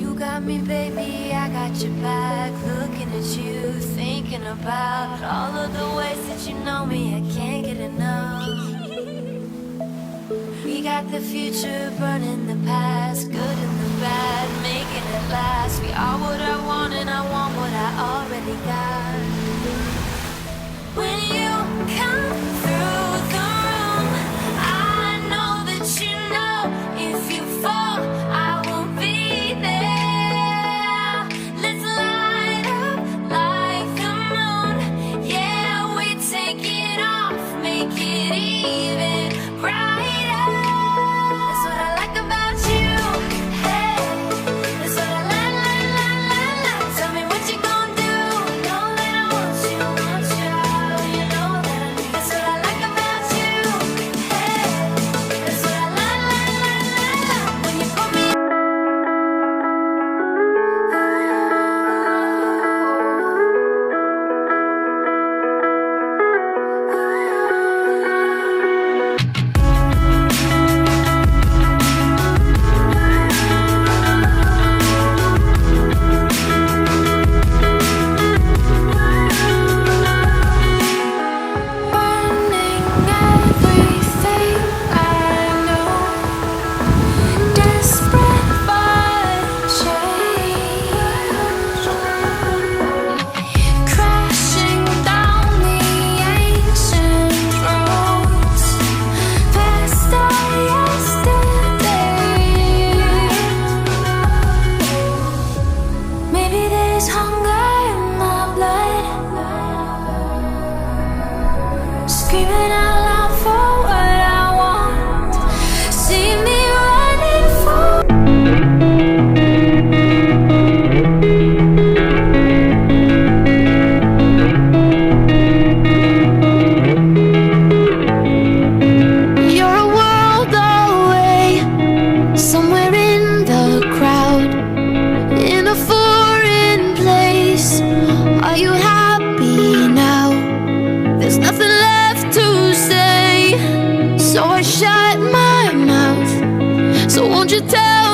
You got me, baby, I got your back. Looking at you, thinking about all of the ways that you know me. I can't get enough. We got the future, burning the past, good and the bad, making it last. We are what I want and I want what I already got. When you come through the room, I know that you know if you fall, I will be there. Let's light up like the moon. Yeah, we take it off, make it even brighter. That's what I like about you. Hey, that's what I like. Tell me what you gonna do. Know that I want you. You know that I need. That's what I like about you. Hey, that's what I like. When you put me. Burning everything I know, desperate for change, crashing down the ancient roads, past our yesterday. Maybe there's hunger in my blood, screaming out loud for what I want. See me running for. You're a world away, somewhere in the crowd, in a foreign place. Are you happy now? There's nothing left to say, so I shut my mouth. So won't you tell